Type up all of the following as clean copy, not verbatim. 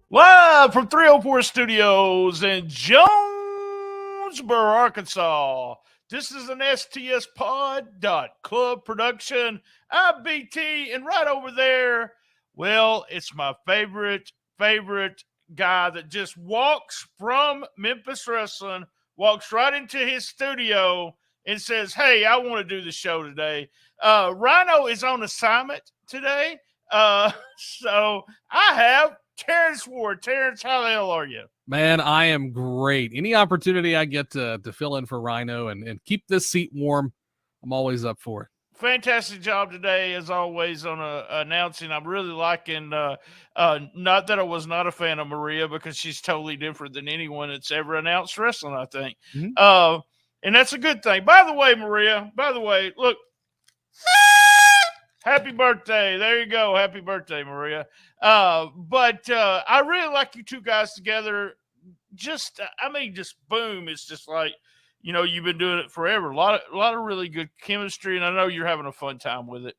Live from 304 Studios in Jonesboro, Arkansas. This is an STS Pod Club production. I'm BT, and right over there, well, it's my favorite guy that just walks from Memphis Wrestling, walks right into his studio and says, "Hey, I want to do the show today." Rhino is on assignment today. So I have Terrence Ward. Terrence, how the hell are you? Man, I am great. Any opportunity I get to fill in for Rhino and keep this seat warm, I'm always up for it. Fantastic job today, as always, on announcing. I'm really liking, not that I was not a fan of Maria, because she's totally different than anyone that's ever announced wrestling, I think. Mm-hmm. And that's a good thing. By the way, Maria, look, happy birthday. There you go. Happy birthday, Maria. But I really like you two guys together. Just boom. It's just like, you've been doing it forever. A lot of really good chemistry, and I know you're having a fun time with it.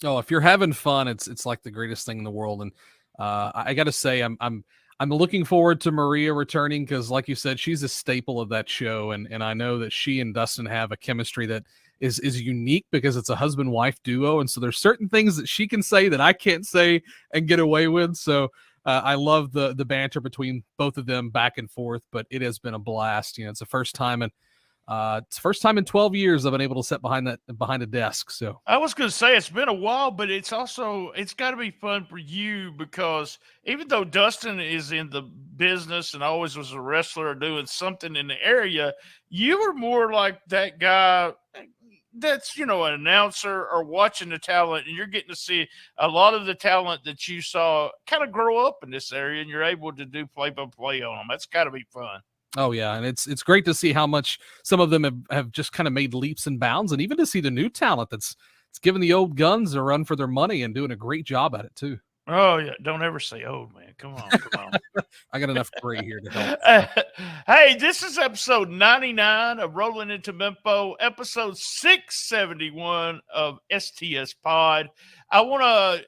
Oh, if you're having fun, it's like the greatest thing in the world. And I got to say, I'm looking forward to Maria returning because, like you said, she's a staple of that show, and I know that she and Dustin have a chemistry that is unique because it's a husband-wife duo, and so there's certain things that she can say that I can't say and get away with. So I love the banter between both of them back and forth, but it has been a blast. It's the first time in 12 years I've been able to sit behind a desk. So I was going to say it's been a while, but it's got to be fun for you because even though Dustin is in the business and always was a wrestler or doing something in the area, you were more like that guy that's, an announcer or watching the talent, and you're getting to see a lot of the talent that you saw kind of grow up in this area, and you're able to do play-by-play on them. That's got to be fun. Oh yeah, and it's great to see how much some of them have just kind of made leaps and bounds, and even to see the new talent that's giving the old guns a run for their money and doing a great job at it too. Oh yeah, don't ever say old, man. Come on. I got enough gray here to help. Hey, this is episode 99 of Rollin into Mempho, episode 671 of STS Pod. I want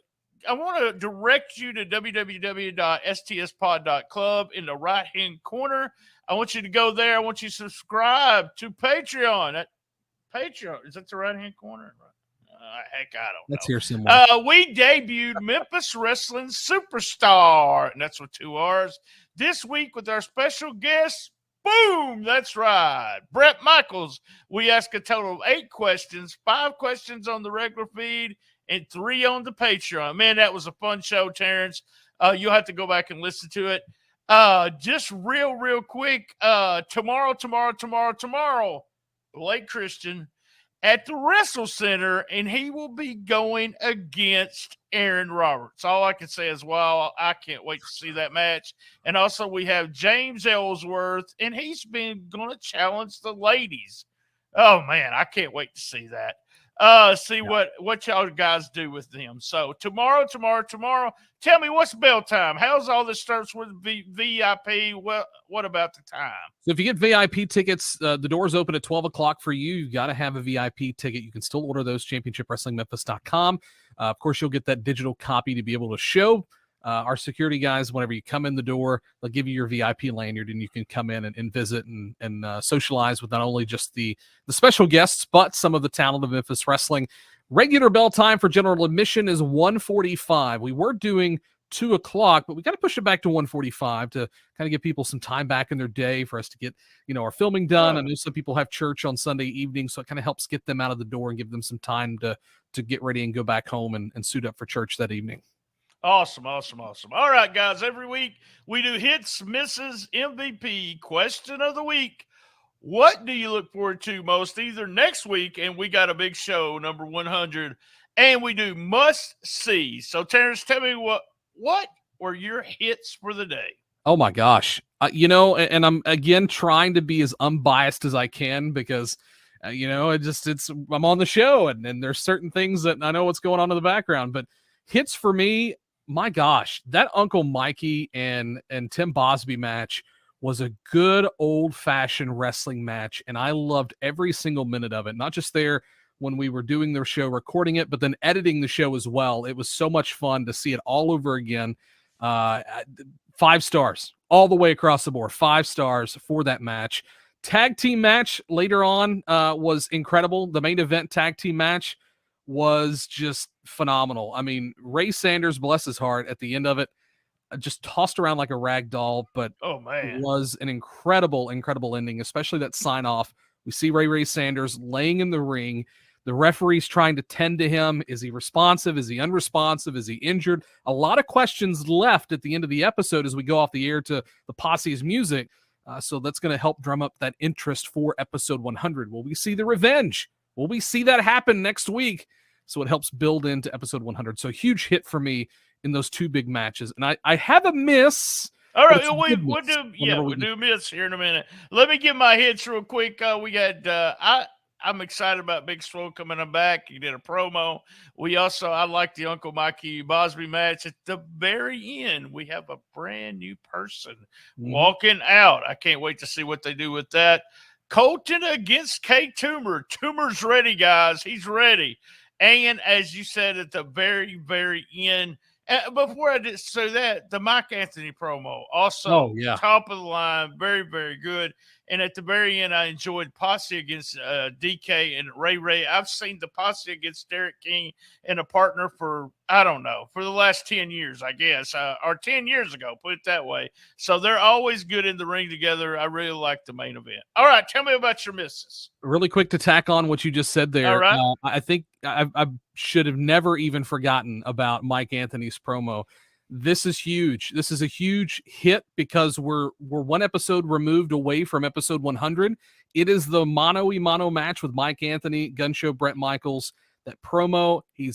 to direct you to www.stspod.club in the right-hand corner. I want you to go there. I want you to subscribe to Patreon. Patreon, is that the right-hand corner? Heck, I don't know. Let's hear some more. We debuted Memphis Wrestling Superstar, and that's with 2 R's, this week with our special guest. Boom! That's right. Brett Michaels. We asked a total of 8 questions, 5 questions on the regular feed, and 3 on the Patreon. Man, that was a fun show, Terrence. You'll have to go back and listen to it. Just real quick, tomorrow, Blake Christian at the Wrestle Center, and he will be going against Aaron Roberts. All I can say is, wow, I can't wait to see that match. And also we have James Ellsworth, and he's been going to challenge the ladies. Oh, man, I can't wait to see that. What y'all guys do with them. So tomorrow. Tell me, what's bell time? How's all this starts with VIP? What about the time? So if you get VIP tickets, the doors open at 12 o'clock for you. You got to have a VIP ticket. You can still order those, championshipwrestlingmemphis.com. Of course, you'll get that digital copy to be able to show our security guys. Whenever you come in the door, they'll give you your VIP lanyard, and you can come in and visit and socialize with not only just the special guests, but some of the talent of Memphis Wrestling. Regular bell time for general admission is 1:45. We were doing 2 o'clock, but we got to push it back to 1:45 to kind of give people some time back in their day for us to get, our filming done. I know some people have church on Sunday evening, so it kind of helps get them out of the door and give them some time to get ready and go back home and suit up for church that evening. Awesome. All right, guys, every week we do hits, misses, MVP, question of the week. What do you look forward to most either next week, and we got a big show, number 100, and we do must see. So, Terrence, tell me what were your hits for the day? Oh, my gosh. And I'm, again, trying to be as unbiased as I can because, I'm on the show, and there's certain things that I know what's going on in the background. But hits for me, my gosh, that Uncle Mikey and Tim Bosby match was a good old-fashioned wrestling match, and I loved every single minute of it, not just there when we were doing the show, recording it, but then editing the show as well. It was so much fun to see it all over again. Uh, 5 stars all the way across the board. 5 stars for that match. Tag team match later on was incredible. The main event tag team match was just phenomenal. I mean, Ray Sanders, bless his heart, at the end of it, just tossed around like a rag doll, but Oh man, was an incredible ending, especially that sign off. We see Ray Sanders laying in the ring. The referee's trying to tend to him. Is he responsive? Is he unresponsive? Is he injured? A lot of questions left at the end of the episode as we go off the air to the Posse's music. So that's going to help drum up that interest for episode 100. Will we see the revenge? Will we see that happen next week? So it helps build into episode 100. So huge hit for me in those 2 big matches. And I have a miss. all right, we'll do miss here in a minute. Let me get my hits real quick. We got I'm excited about Big Swole coming back. He did a promo. I like the Uncle Mikey Bosby match. At the very end, we have a brand new person walking out. I can't wait to see what they do with that. Colton against K Toomer. Toomer's ready, guys. He's ready. And as you said at the very, very end, before I did say that, the Mike Anthony promo also top of the line, very, very good. And at the very end, I enjoyed Posse against DK and Ray. I've seen the Posse against Derek King and a partner for, I don't know, for the last 10 years, I guess, or 10 years ago, put it that way. So they're always good in the ring together. I really like the main event. All right, tell me about your misses. Really quick to tack on what you just said there. All right. I think I should have never even forgotten about Mike Anthony's promo. This is huge. This is a huge hit because we're 1 episode removed away from episode 100. It is the mano-a-mano match with Mike Anthony, Gun Show Bret Michaels. That promo, he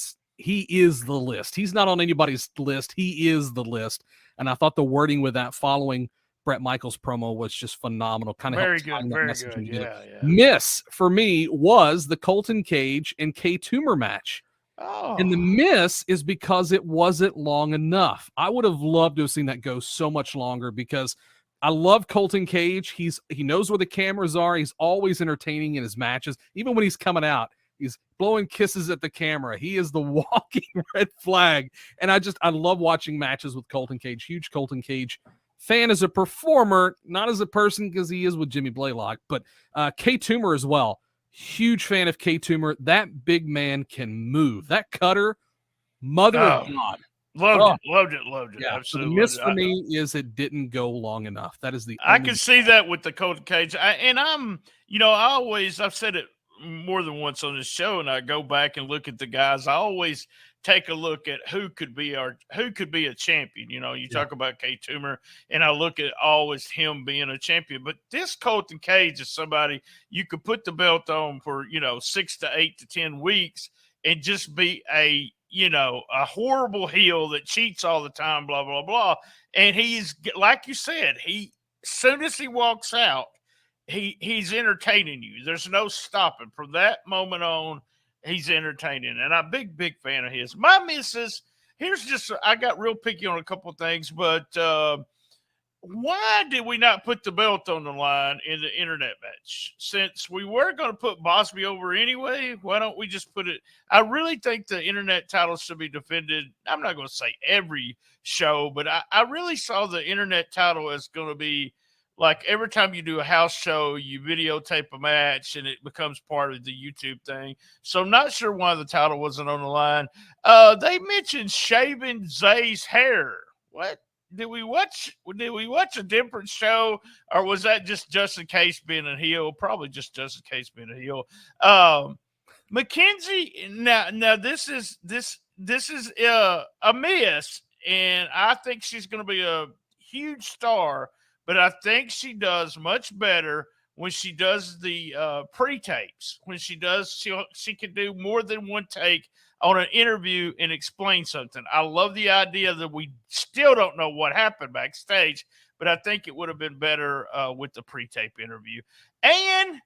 is the list. He's not on anybody's list. He is the list. And I thought the wording with that following Bret Michaels promo was just phenomenal. Kind of very good. Yeah. Miss for me was the Colton Cage and K Toomer match. Oh. And the miss is because it wasn't long enough. I would have loved to have seen that go so much longer because I love Colton Cage. He knows where the cameras are. He's always entertaining in his matches. Even when he's coming out, he's blowing kisses at the camera. He is the walking red flag. And I love watching matches with Colton Cage. Huge Colton Cage fan as a performer, not as a person because he is with Jimmy Blaylock, but K Toomer as well. Huge fan of K Toomer. That big man can move. That cutter, mother of God. Loved it. Yeah. Absolutely. So the miss for me is it didn't go long enough. That is the I can see that with the Colton Cage. I've said it more than once on this show, and I go back and look at the guys. I always take a look at who could be a champion. You talk about K Toomer, and I look at always him being a champion. But this Colton Cage is somebody you could put the belt on for 6 to 8 to 10 weeks and just be a horrible heel that cheats all the time, blah blah blah. And he's like you said, soon as he walks out, he's entertaining you. There's no stopping from that moment on. He's entertaining, and I'm a big fan of his. My misses, I got real picky on a couple of things, but why did we not put the belt on the line in the internet match? Since we were going to put Bosby over anyway, why don't we just put it? I really think the internet title should be defended. I'm not going to say every show, but I really saw the internet title as going to be like every time you do a house show, you videotape a match and it becomes part of the YouTube thing. So I'm not sure why the title wasn't on the line. They mentioned shaving Zay's hair. What? Did we watch a different show, or was that just Justin Case being a heel? Probably just Justin Case being a heel. Mackenzie, now this is a miss, and I think she's going to be a huge star. But I think she does much better when she does the pre-tapes. When she can do more than one take on an interview and explain something. I love the idea that we still don't know what happened backstage, but I think it would have been better with the pre-tape interview. And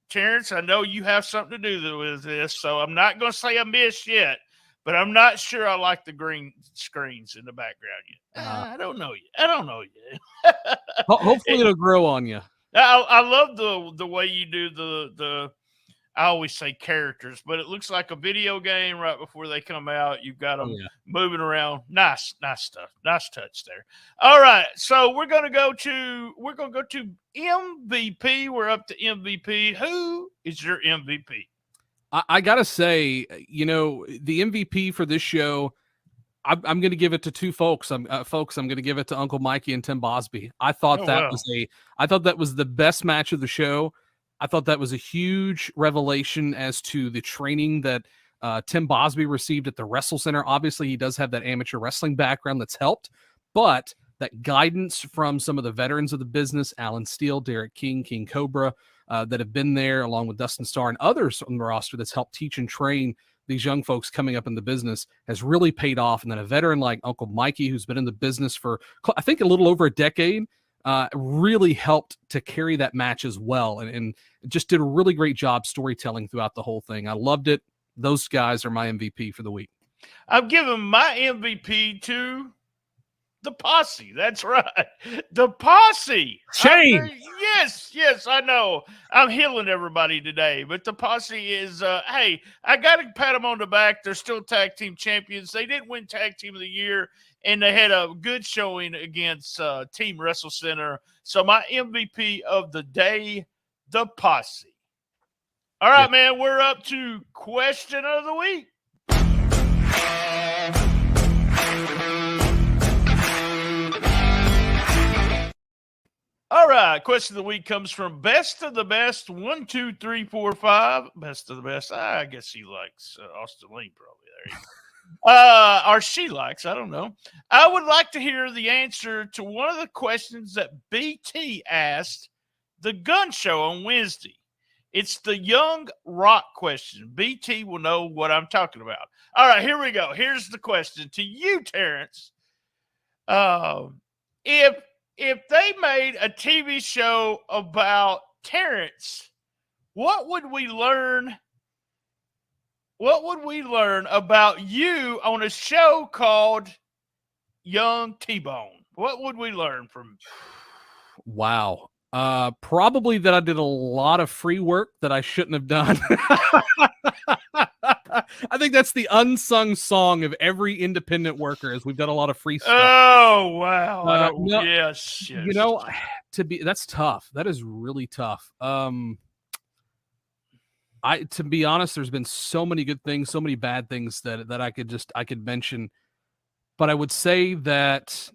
Terrence, I know you have something to do with this, so I'm not going to say I missed yet. But I'm not sure I like the green screens in the background yet. I don't know yet. Hopefully it'll grow on you. I love the way you do the I always say characters, but it looks like a video game right before they come out. You've got them moving around. Nice stuff. Nice touch there. All right, so we're gonna go to MVP. We're up to MVP. Who is your MVP? I gotta say, the MVP for this show, I'm going to give it to two folks. I'm going to give it to Uncle Mikey and Tim Bosby. I thought that was the best match of the show. I thought that was a huge revelation as to the training that Tim Bosby received at the Wrestle Center. Obviously, he does have that amateur wrestling background that's helped, but that guidance from some of the veterans of the business, Alan Steele, Derek King, King Cobra, that have been there, along with Dustin Starr and others on the roster that's helped teach and train these young folks coming up in the business, has really paid off. And then a veteran like Uncle Mikey, who's been in the business for, I think, a little over a decade, really helped to carry that match as well, and just did a really great job storytelling throughout the whole thing. I loved it. Those guys are my MVP for the week. I'm giving my MVP to the Posse. That's right. The Posse. Shame. Yes, I know. I'm healing everybody today, but the Posse is, hey, I got to pat them on the back. They're still tag team champions. They didn't win tag team of the year, and they had a good showing against Team Wrestle Center. So my MVP of the day, the Posse. All right, man, we're up to question of the week. All right, question of the week comes from Best of the Best 1, 2, 3, 4, 5. Best of the Best. I guess he likes Austin Lee probably there. Or she likes. I don't know. I would like to hear the answer to one of the questions that BT asked the Gun Show on Wednesday. It's the Young Rock question. BT will know what I'm talking about. All right, here we go. Here's the question to you, Terrence. If they made a TV show about Terrence, what would we learn? What would we learn about you on a show called Young T-Bone? What would we learn from? Wow. Probably that I did a lot of free work that I shouldn't have done. I think that's the unsung song of every independent worker, is we've done a lot of free stuff. Oh, wow. Yes. That's tough. That is really tough. To be honest, there's been so many good things, so many bad things that I could mention, but I would say that,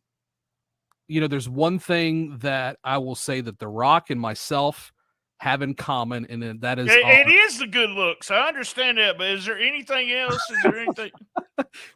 there's one thing that I will say that The Rock and myself have in common, and that is it is the good looks. I understand that, but is there anything else? Is there anything?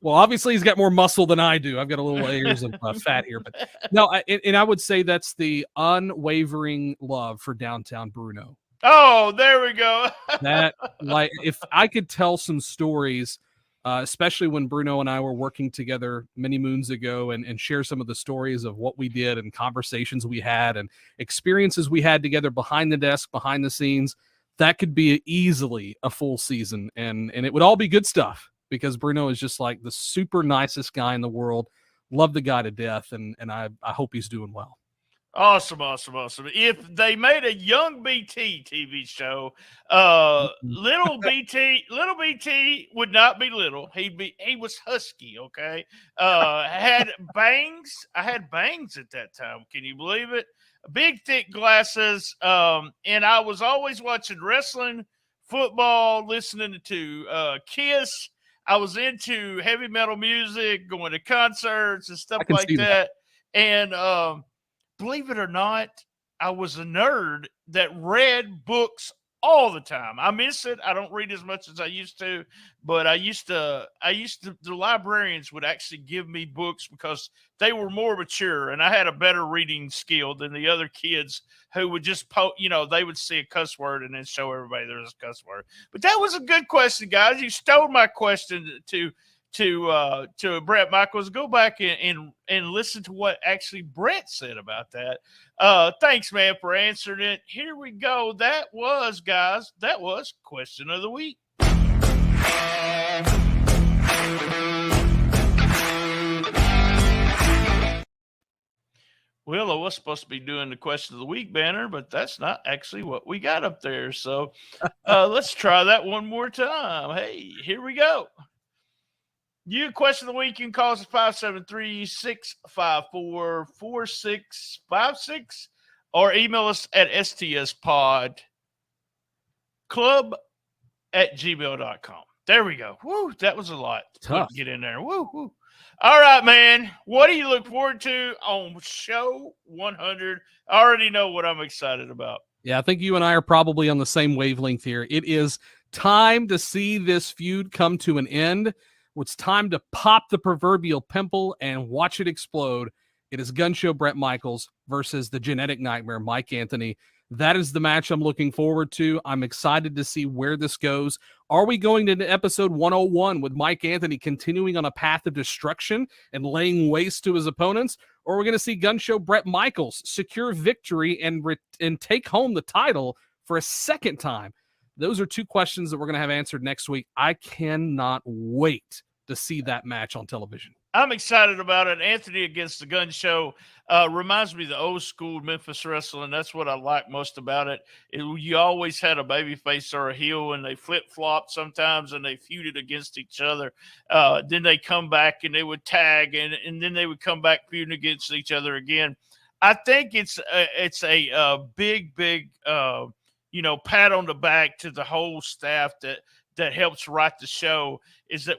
Well, obviously he's got more muscle than I do. I've got a little layers of fat here, but no. I would say that's the unwavering love for Downtown Bruno. Oh, there we go. That, like, if I could tell some stories, especially when Bruno and I were working together many moons ago, and share some of the stories of what we did and conversations we had and experiences we had together behind the desk, behind the scenes, that could be easily a full season. And it would all be good stuff, because Bruno is just like the super nicest guy in the world. Love the guy to death. And I hope he's doing well. Awesome. If they made a Young BT TV show, little BT would not be little. He was husky. Okay. Had bangs. I had bangs at that time. Can you believe it? Big thick glasses. And I was always watching wrestling, football, listening to Kiss. I was into heavy metal music, going to concerts and stuff like that. And believe it or not, I was a nerd that read books all the time. I miss it. I don't read as much as I used to, but the librarians would actually give me books because they were more mature, and I had a better reading skill than the other kids who would just they would see a cuss word and then show everybody there's a cuss word. But that was a good question, guys. You stole my question to Brett Michaels. Go back and listen to what actually Brett said about that. Thanks, man, for answering it. Here we go. That was question of the week. Well, I was supposed to be doing the question of the week banner, but that's not actually what we got up there. So let's try that one more time. Hey, here we go. You question of the week, you can call us at 573-654-4656 or email us at stspodclub@gmail.com. There we go. Woo, that was a lot to get in there. Woo, woo. All right, man. What do you look forward to on show 100? I already know what I'm excited about. Yeah, I think you and I are probably on the same wavelength here. It is time to see this feud come to an end. It's time to pop the proverbial pimple and watch it explode. It is Gun Show Bret Michaels versus the Genetic Nightmare Mike Anthony. That is the match I'm looking forward to. I'm excited to see where this goes. Are we going to episode 101 with Mike Anthony continuing on a path of destruction and laying waste to his opponents? Or are we going to see Gun Show Bret Michaels secure victory and take home the title for a second time? Those are two questions that we're going to have answered next week. I cannot wait to see that match on television. I'm excited about it. Anthony against the Gun Show reminds me of the old school Memphis wrestling. That's what I like most about it. You always had a babyface or a heel, and they flip-flopped sometimes, and they feuded against each other. Then they come back, and they would tag, and then they would come back feuding against each other again. I think it's a big pat on the back to the whole staff that helps write the show, is that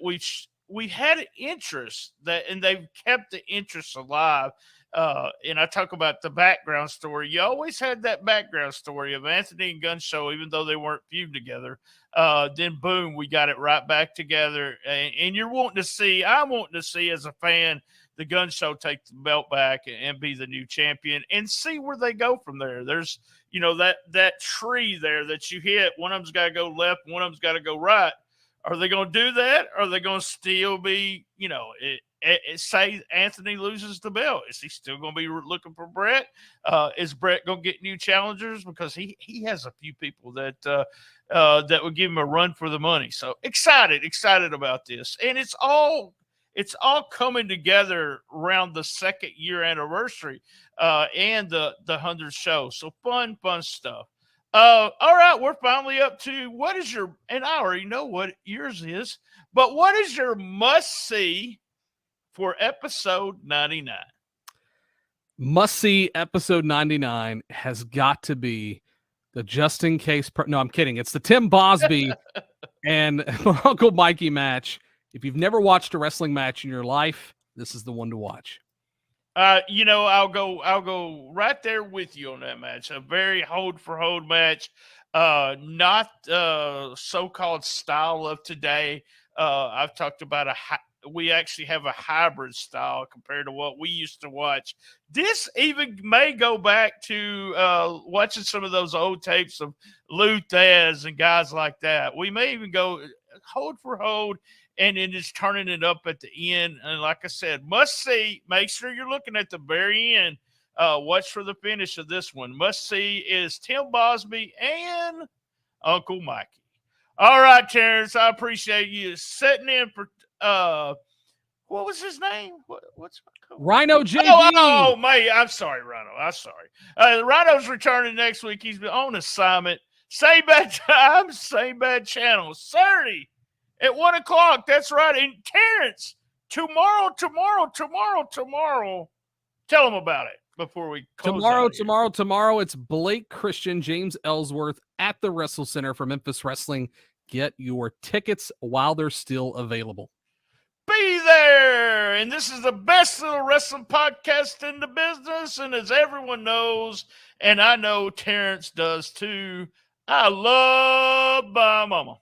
we had an interest and they've kept the interest alive. And I talk about the background story. You always had that background story of Anthony and Gun Show, even though they weren't feuding together. Then boom, we got it right back together. And I'm wanting to see as a fan, the Gun Show take the belt back and be the new champion and see where they go from there. There's, that tree there that you hit. One of them's got to go left, one of them's got to go right. Are they going to do that? Or are they going to still be, say Anthony loses the belt? Is he still going to be looking for Bret? Is Bret going to get new challengers? Because he has a few people that would give him a run for the money. So excited about this. And it's all coming together around the second year anniversary and the 100th show. So fun stuff. All right, we're finally up to and I already know what yours is, but what is your must-see for episode 99? Must-see episode 99 has got to be the just in case. No, I'm kidding. It's the Tim Bosby and Uncle Mikey match. If you've never watched a wrestling match in your life, this is the one to watch. I'll go right there with you on that match. A very hold for hold match. Not so-called style of today. I've talked about we actually have a hybrid style compared to what we used to watch. This even may go back to watching some of those old tapes of Lou Thez and guys like that. We may even go hold for hold, and then just turning it up at the end. And like I said, must see. Make sure you're looking at the very end. Watch for the finish of this one. Must see is Tim Bosby and Uncle Mikey. All right, Terrence, I appreciate you sitting in for what was his name? What's Rhino JD? Oh, mate, I'm sorry, Rhino. I'm sorry. Rhino's returning next week. He's been on assignment. Same bad time, same bad channel. Saturday at 1 o'clock. That's right. And Terrence, tomorrow. Tell them about it before we close. Tomorrow. It's Blake Christian, James Ellsworth at the Wrestle Center for Memphis Wrestling. Get your tickets while they're still available. Be there. And this is the best little wrestling podcast in the business. And as everyone knows, and I know Terrence does too, I love my mama.